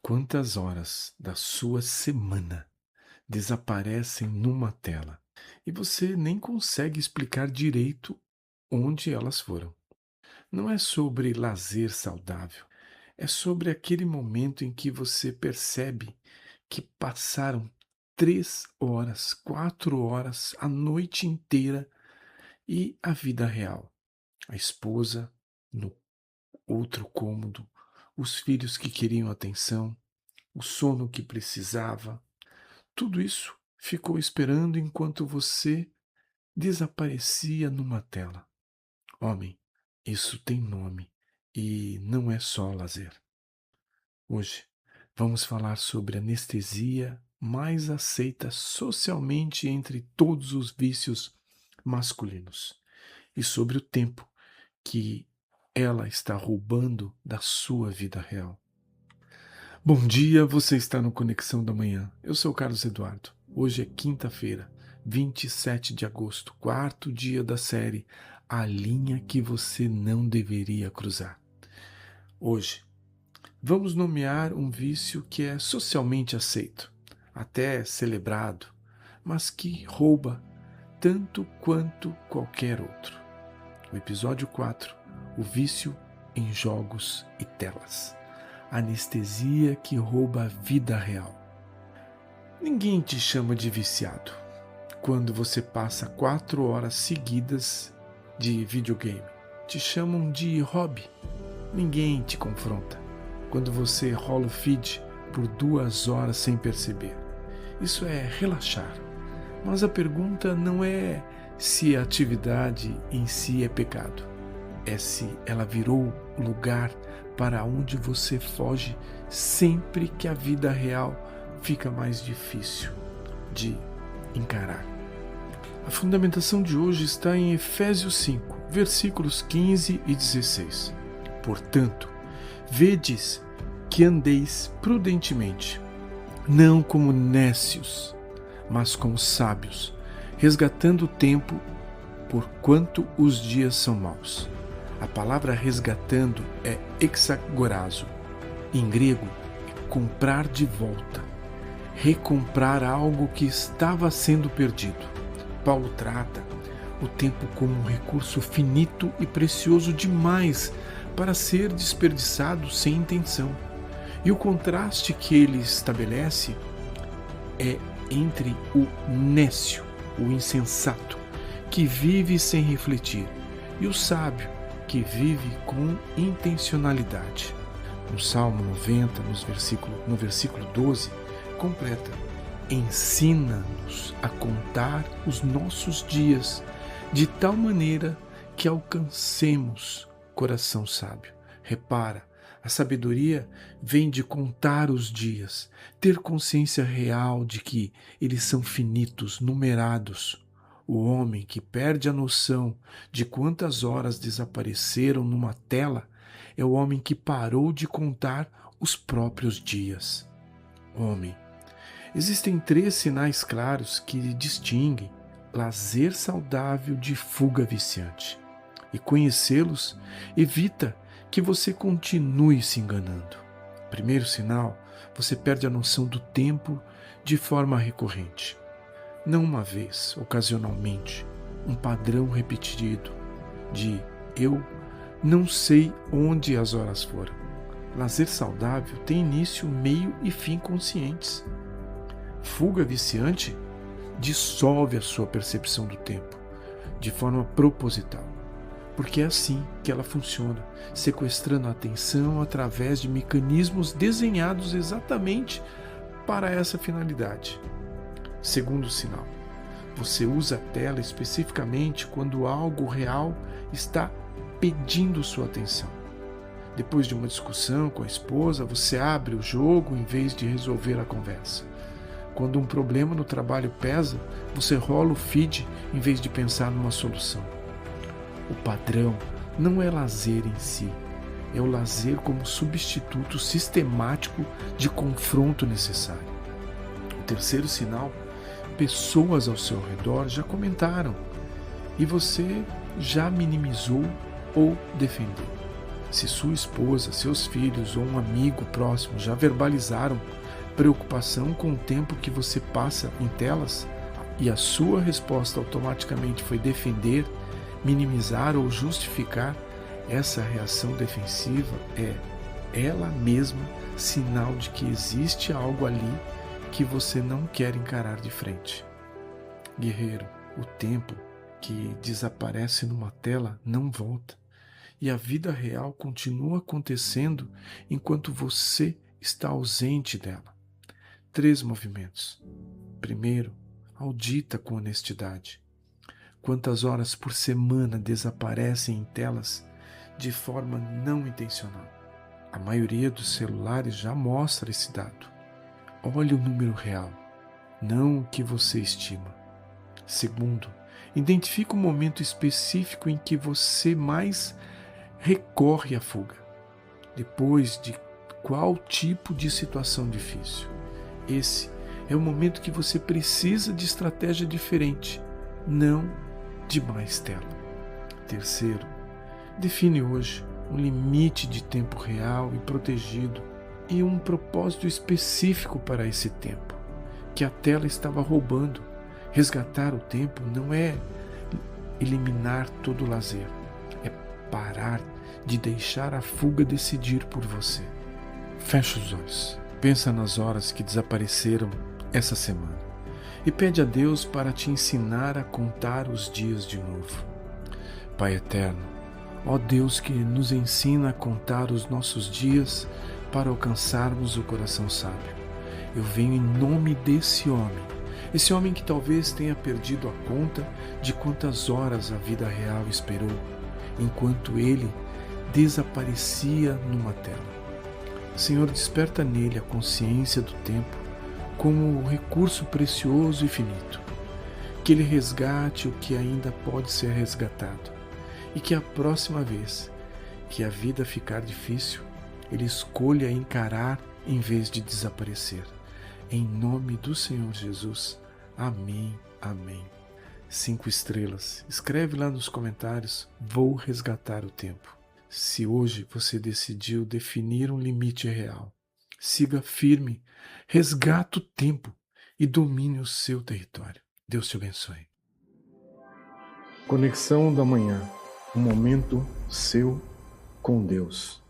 Quantas horas da sua semana desaparecem numa tela e você nem consegue explicar direito onde elas foram? Não é sobre lazer saudável, é sobre aquele momento em que você percebe que passaram 3 horas, 4 horas, a noite inteira e a vida real. A esposa no outro cômodo, os filhos que queriam atenção, o sono que precisava. Tudo isso ficou esperando enquanto você desaparecia numa tela. Homem, isso tem nome e não é só lazer. Hoje vamos falar sobre a anestesia mais aceita socialmente entre todos os vícios masculinos e sobre o tempo que ela está roubando da sua vida real. Bom dia, você está no Conexão da Manhã. Eu sou o Carlos Eduardo. Hoje é quinta-feira, 27 de agosto, quarto dia da série A Linha que Você Não Deveria Cruzar. Hoje, vamos nomear um vício que é socialmente aceito, até celebrado, mas que rouba tanto quanto qualquer outro. O episódio 4, o vício em jogos e telas. Anestesia que rouba a vida real. Ninguém te chama de viciado quando você passa 4 horas seguidas de videogame. Te chamam de hobby. Ninguém te confronta quando você rola o feed por 2 horas sem perceber. Isso é relaxar. Mas a pergunta não é se a atividade em si é pecado. É se ela virou lugar para onde você foge sempre que a vida real fica mais difícil de encarar. A fundamentação de hoje está em Efésios 5, versículos 15 e 16. Portanto, vedes que andeis prudentemente, não como nécios, mas como sábios, resgatando o tempo, porquanto os dias são maus. A palavra resgatando é exagorazo. Em grego, é comprar de volta. Recomprar algo que estava sendo perdido. Paulo trata o tempo como um recurso finito e precioso demais para ser desperdiçado sem intenção. E o contraste que ele estabelece é entre o nécio, o insensato, que vive sem refletir, e o sábio, que vive com intencionalidade. No Salmo 90, no versículo 12, completa: ensina-nos a contar os nossos dias de tal maneira que alcancemos coração sábio. Repara, a sabedoria vem de contar os dias, ter consciência real de que eles são finitos, numerados. O homem que perde a noção de quantas horas desapareceram numa tela é o homem que parou de contar os próprios dias. Homem, existem 3 sinais claros que distinguem lazer saudável de fuga viciante. E conhecê-los evita que você continue se enganando. Primeiro sinal, você perde a noção do tempo de forma recorrente. Não uma vez, ocasionalmente, um padrão repetido de eu não sei onde as horas foram. Lazer saudável tem início, meio e fim conscientes. Fuga viciante dissolve a sua percepção do tempo de forma proposital, porque é assim que ela funciona, sequestrando a atenção através de mecanismos desenhados exatamente para essa finalidade. Segundo sinal, você usa a tela especificamente quando algo real está pedindo sua atenção. Depois de uma discussão com a esposa, você abre o jogo em vez de resolver a conversa. Quando um problema no trabalho pesa, você rola o feed em vez de pensar numa solução. O padrão não é lazer em si, é o lazer como substituto sistemático de confronto necessário. O terceiro sinal, pessoas ao seu redor já comentaram e você já minimizou ou defendeu. Se sua esposa, seus filhos ou um amigo próximo já verbalizaram preocupação com o tempo que você passa em telas e a sua resposta automaticamente foi defender, minimizar ou justificar, essa reação defensiva é ela mesma sinal de que existe algo ali que você não quer encarar de frente. Guerreiro, o tempo que desaparece numa tela não volta e a vida real continua acontecendo enquanto você está ausente dela. 3 movimentos. Primeiro, audita com honestidade. Quantas horas por semana desaparecem em telas de forma não intencional? A maioria dos celulares já mostra esse dado. Olhe o número real, não o que você estima. Segundo, identifique o momento específico em que você mais recorre à fuga. Depois de qual tipo de situação difícil? Esse é o momento que você precisa de estratégia diferente, não de mais tela. Terceiro, define hoje um limite de tempo real e protegido e um propósito específico para esse tempo que a tela estava roubando. Resgatar o tempo não é eliminar todo o lazer, é parar de deixar a fuga decidir por você. Feche os olhos, pensa nas horas que desapareceram essa semana e pede a Deus para te ensinar a contar os dias de novo. Pai eterno, ó Deus que nos ensina a contar os nossos dias para alcançarmos o coração sábio, eu venho em nome desse homem, esse homem que talvez tenha perdido a conta de quantas horas a vida real esperou, enquanto ele desaparecia numa tela. Senhor, desperta nele a consciência do tempo como um recurso precioso e finito. Que ele resgate o que ainda pode ser resgatado e que a próxima vez que a vida ficar difícil, ele escolha encarar em vez de desaparecer. Em nome do Senhor Jesus. Amém, amém. 5 estrelas. Escreve lá nos comentários, vou resgatar o tempo. Se hoje você decidiu definir um limite real, siga firme, resgate o tempo e domine o seu território. Deus te abençoe. Conexão da Manhã, um momento seu com Deus.